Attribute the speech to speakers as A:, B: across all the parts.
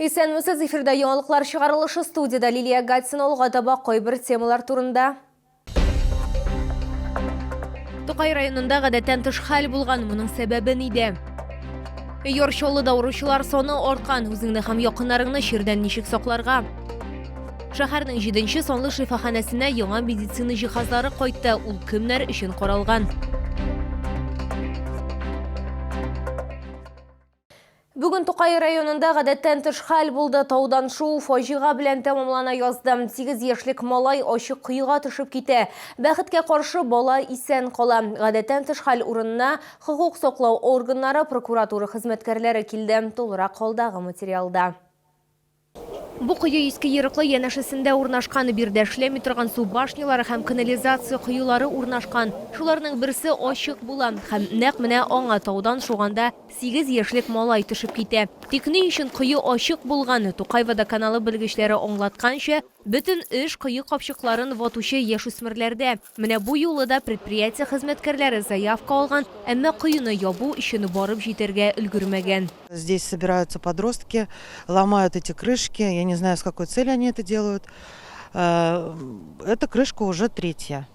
A: Исәнмесез, эфирда яңалыклар чыгарылышы, студияда Лилия Гатсин таба койбір темалар турында. Тукай районында гадәттән тыш хәл булган, моның сәбәбе нидә? Йорчоллыда авыручылар соны арткан, үзеңне һәм якыннарыңны чирдән ничек сакларга? Шәһәрнең 7-нче санлы шифаханәсенә яңа медицина җиһазлары кайтты, ул кемнәр өчен каралган? Бүген Тукай районында гадәттән тыш хәл булды. Таудан шуу фаҗига белән тәмамлана язды. 8 яшьлек малай ачык кыйга төшеп китә. Бәхеткә каршы бала исән кала. Гадәттән тыш хәл урынына хокук саклау органнары, прокуратура хезмәткәрләре килде. Тулырак калдагы материалда. Бу кыю иске ерыклы янәшәсендә урнашкан, бирдә эшләми торган су башнялары һәм канализация кыюлары урнашкан. Шуларның берсе ачык була һәм нәкъ менә аңа таудан шуганда 8 яшьлек малай төшеп китә. Тик ни өчен кыю ачык булган? Тукай водоканалы белгечләре аңлатканча, бөтен эш кыю капчыкларын ватучы яшүсмерләрдә. Менә бу юлы да предприятие хезмәткәрләре заявка алган, әмма кыюны ябу өчен барып җитәргә өлгермәгән.
B: Здесь собираются подростки, ломают эти крышки. Я не знаю, с какой целью они это делают. Эта крышка уже третья,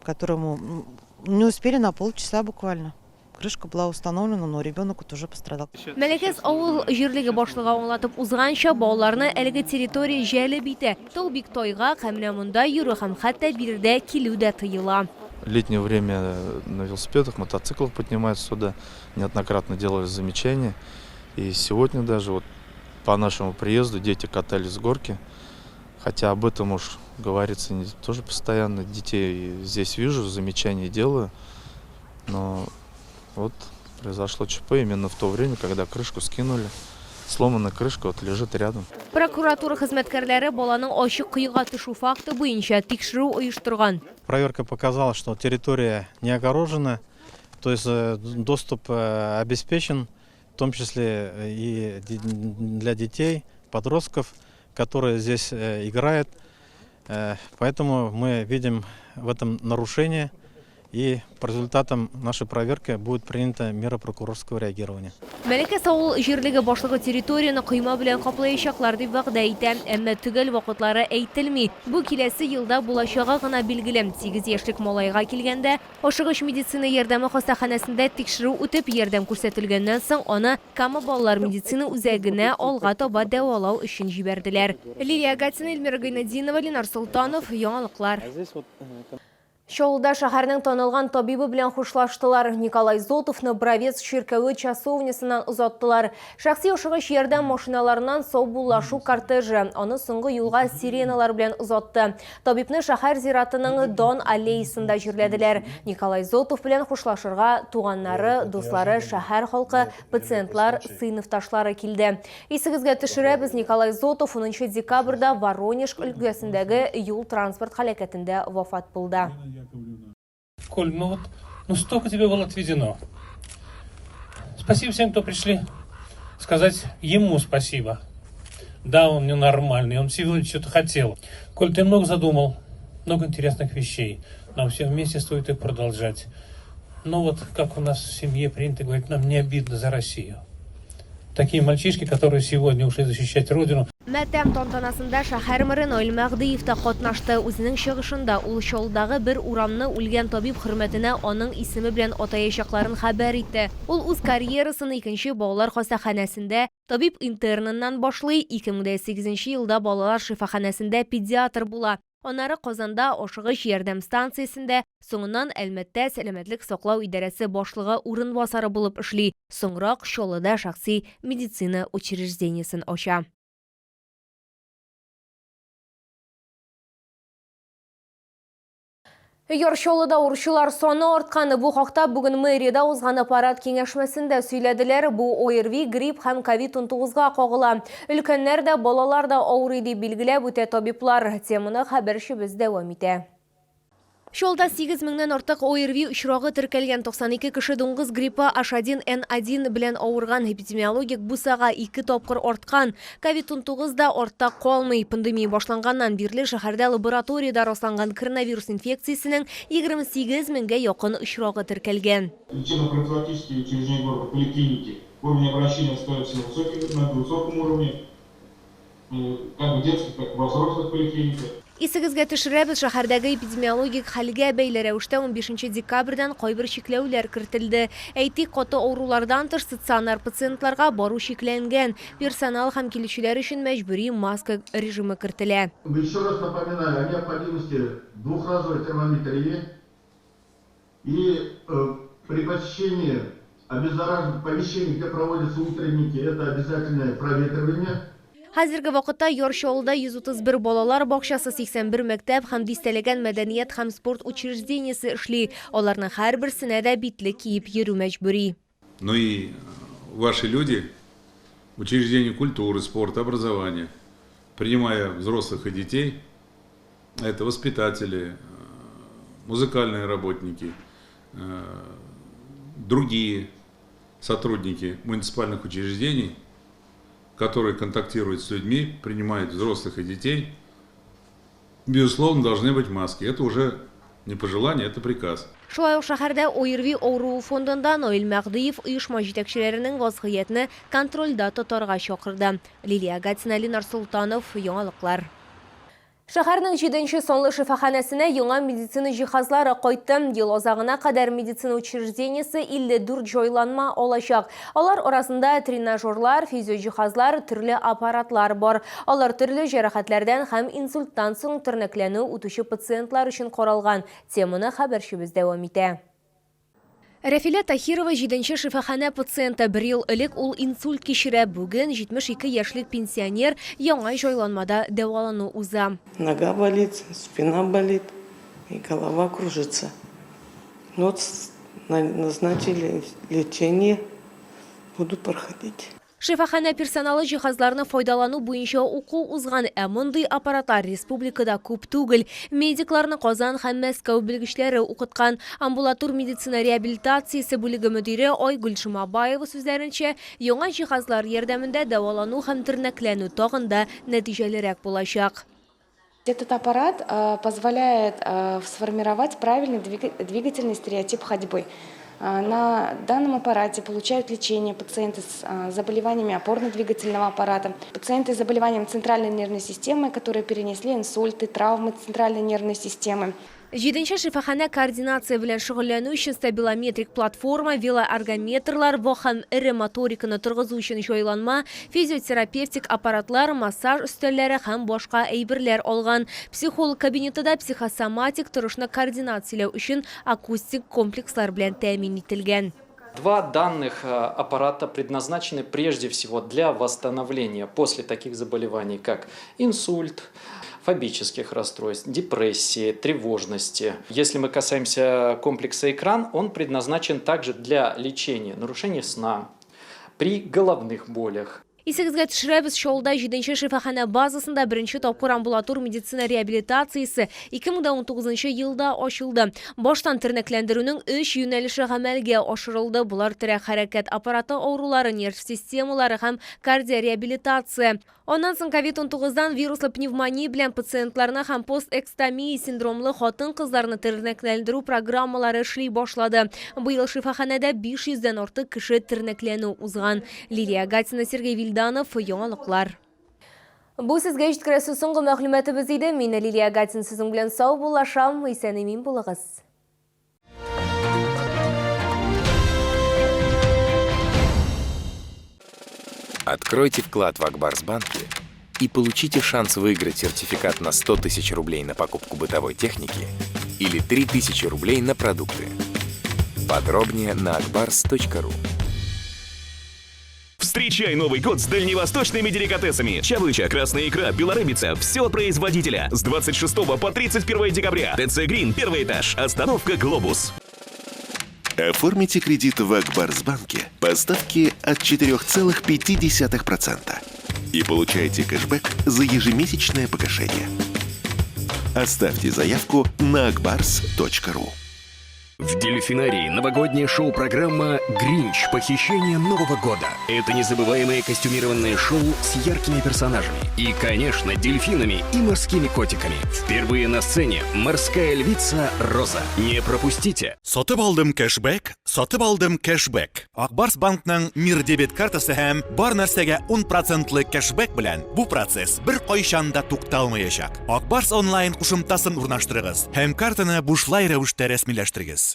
B: которую не успели на полчаса буквально. Крышка была установлена, но ребенок уже пострадал.
A: Мәләкәс авыл җирлеге башлыгы аңлатып узганча, балаларны әлеге территория җәлеп итә. Тол бик тайга һәм монда йөрү һәм хәтта бирдә килү дә тыела.
C: Летнее время на велосипедах, мотоциклах поднимаются сюда, неоднократно делали замечания. И сегодня даже вот по нашему приезду дети катались с горки. Хотя об этом уж говорится тоже постоянно. Детей здесь вижу, замечания делаю. Но вот произошло ЧП именно в то время, когда крышку скинули. Сломанная крышка вот лежит рядом.
A: Прокуратура хезмәткәрләре баланың ачык кыйга төшү факты буенча тикшерү оештырган.
D: Проверка показала, что территория не огорожена, то есть доступ обеспечен, в том числе и для детей, подростков, которые здесь играют. Поэтому мы видим в этом нарушение, и по результатам нашей проверки будет принята мера прокурорского реагирования.
A: Мәләкәс авыл җирлеге башлыгы территорияны кыйма белән каплаячаклар дип вәгъдә итә, әмма төгәл вакытлары әйтелми. Бу киләсе елда булачагы гына билгеле. 8 яшьлек малайга килгәндә, ашыгыч медицина ярдәме хастаханәсендә тикшерү үтеп ярдәм күрсәтелгәннән соң аны Кама балалар медицина үзәгенә алга таба дәвалау өчен җибәрделәр. Лилия Гатсина, Эльмира Гайнадинова, Ленар Султанов, яңалыклар. Чолда шәһәрнең танылган табибы белән хушлаштылар. Николай Зотовны Бровец ширкәве часовнясыннан озаттылар. Шәхси ашыгыч ярдәм машиналарыннан саубуллашу кортежы. Аны соңгы юлга сиреналар белән озатты. Табибны шәһәр зиратының Дон аллеясында җирләделәр. Николай Зотов белән хушлашырга туганнары, дуслары, шәһәр халкы, пациентлар, сыйныфташлары килде. Исегезгә төшерәбез, Николай Зотов 10 декабрьдә Воронеж өлкәсендәге юл транспорт һәлакәтендә вафат булды.
E: Коль, столько тебе было отведено. Спасибо всем, кто пришли. Сказать ему спасибо. Да, он ненормальный, он всего что-то хотел. Коль, ты много задумал, много интересных вещей. Нам все вместе стоит их продолжать. Но вот как у нас в семье принято говорить, нам не обидно за Россию. Такие мальчишки, которые сегодня ушли защищать Родину.
A: Мәтәм тантанасында шәһәр мэры Наил Мәгъдиев та катнашты. Үзенең чыгышында ул Чалдагы бер урамны үлгән табиб хөрмәтенә аның исеме белән атаячакларын хәбәр итте. Ул үз карьерасын 2нче балалар хастаханәсендә табиб интерныннан башлый, 2008 елда балалар шифаханәсендә педиатр була. Аннары Казанда ашыгыч ярдәм станциясендә, соңыннан Әлмәттә сәламәтлек саклау идарәсе башлыгы урынбасары булып эшли. Соңрак Чаллыда шәхси медицина учреждениесен ача. Йорчоллыда урчылар саны артканы бу хакта бүген мэриядә узган аппарат киңәшмәсендә сөйләделәр. Бу ОРВИ, грипп һәм COVID-19-га кагыла. Өлкәннәр дә, балалар да авырый дип билгеләп үтә табиблар. Теманы хәбәрчебез дәвам итә. Шолда 8 меңнән артык ОРВИ очрагы теркәлгән, 92 кеше дуңгыз гриппы H1N1 белән авырган. Эпидемиологик бусага 2 тапкыр арткан. COVID-19 да артта калмый. Пандемия башланганнан бирле шәһәрдә лабораториядә расланган коронавирус инфекциясенең 28 меңгә якын очрагы теркәлгән.
F: Лечебно-профилактические учреждения города, поликлиники, уровень обращения остается на высоком уровне. как в детских, так и во взрослых поликлиниках.
A: Исегезгә төшерәбез, шәһәрдәге эпидемиологик хәлгә бәйле рәвештә 15 декабрьдән кайбер чикләүләр кертелде. Әйтик, каты авырулардан тыш стационар пациентларга бару чикләнгән. Персонал һәм килүчеләр өчен мәҗбүри маска режимы кертелә.
F: Еще раз напоминаю о необходимости двухразовой термометрии и при посещении обеззараженных помещений, где проводятся утренники, это обязательное проветривание.
A: Хәзерге вакытта Яршавылда 131 балалар бакчасы, 81 мәктәп һәм дистәләгән мәдәният һәм спорт учреждениесе эшли. Аларның һәрберсенә дә битле киеп йөрү мәҗбүри.
G: Ну и ваши люди, учреждения культуры, спорта, образования, принимая взрослых и детей, это воспитатели, музыкальные работники, другие сотрудники муниципальных учреждений, которые контактируют с людьми, принимают взрослых и детей, безусловно, должны быть маски. Это уже не пожелание, это приказ.
A: Шулай ук шәһәрдә ОРВИ авыру фондында Наил Мәгдиев оешма җитәкчеләренең вазгыятьне контрольдә тотарга чакырды. Лилия Гатина, Ленар Султанов, яңалыклар. Шәһәрнең 7-нче санлы шифаханәсенә яңа медицина җиһазлары кайтты. Ел азагына кадәр медицина учреждениесе 54 җайланма алачак. Алар арасында тренажерлар, физиоҗиһазлар, төрле аппаратлар бар. Алар төрле җәрәхәтләрдән һәм инсульттан соң тернәкләнү үтүче пациентлар өчен каралган. Теманы хәбәрчебез дәвам итә. Рәфилә Тахирова 7-нче шифахана пациенты. 1 ел элек ул инсульт кичерә. Бүген 72 яшьлек пенсионер яңа җайланмада дәвалану уза.
H: Нога болит, спина болит и голова кружится. Вот назначили лечение, буду проходить.
A: Шифахана персоналы җиһазларны файдалану буенча уку узган, ә мондый аппаратлар республикада күп түгел. Медикларны Казан һәм Мәскәү белгечләре укыткан. Амбулатур медицина реабилитациясе бүлеге мөдире Айгөл Шимабаева сүзләренчә, яңа җиһазлар ярдәмендә дәвалану һәм тернәкләнү тагын да нәтиҗәлерәк булачак.
I: Этот аппарат позволяет сформировать правильный двигательный стереотип ходьбы. На данном аппарате получают лечение пациенты с заболеваниями опорно-двигательного аппарата, пациенты с заболеванием центральной нервной системы, которые перенесли инсульты, травмы центральной нервной системы.
A: 7-нче шифахана координация белән шөгыльләнү өчен стабилометрик платформа, велоэргометрлар, һәм эре моториканы торгызу өчен җайланма, физиотерапевтик аппаратлар, массаж өстәлләре һәм башка әйберләр алган. Психолог кабинетында психосоматик торышны координацияләү өчен акустик комплекслар белән тәэмин ителгән.
J: Два данных аппарата предназначены прежде всего для восстановления после таких заболеваний, как инсульт, фобических расстройств, депрессии, тревожности. Если мы касаемся комплекса «Экран», он предназначен также для лечения нарушений сна, при головных болях.
A: Исегезгә төшерәбез, Шавылда 7-нче шифахана базасында 1-нче тапкыр амбулатур медицина реабилитациясе 2019 елда ачылды. Баштан тернәкләндерүнең 3 юнәлеше гамәлгә ашырылды. Булар терәк хәрәкәт аппараты авырулары, нерв системалары һәм кардиореабилитация. Оннан соң COVID-19дан вируслы пневмония белән пациентларны һәм постэкстомия синдромлы хатын-кызларны тернәкләндерү программалары эшли башлады. Быел шифаханәдә 500-дән артык кеше тернәкләнү узган. Лилия Гатина, Сергей Вильданов, яңалыклар. Бу сезгә җиткерәсе соңгы мәгълүматыбыз иде. Мин Лилия Гатина сезнең белән сау булашам. Исән-имин булыгыз.
K: Откройте вклад в Акбарсбанке и получите шанс выиграть сертификат на 100 тысяч рублей на покупку бытовой техники или 3000 рублей на продукты. Подробнее на akbars.ru.
L: Встречай Новый год с дальневосточными деликатесами. Чавыча, красная икра, белорыбица. Все от производителя. С 26 по 31 декабря. ТЦ Грин, первый этаж. Остановка Глобус.
M: Оформите кредит в Акбарсбанке по ставке от 4,5% и получайте кэшбэк за ежемесячное погашение. Оставьте заявку на akbars.ru.
L: В «Дельфинарии» новогодняя шоу-программа «Гринч. Похищение Нового года». Это незабываемое костюмированное шоу с яркими персонажами. И, конечно, дельфинами и морскими котиками. Впервые на сцене морская львица Роза. Не пропустите!
N: Сатып алдым кэшбэк, сатып алдым кэшбэк. Акбарс банкның Мир дебет картасы һәм бар нәрсәгә 10% кэшбэк белән бу процесс бер кайчан да тукталмаячак. Акбарс онлайн кушымтасын урнаштырыгыз һәм картаны бушлай рәвештә рәсмиләштерегез.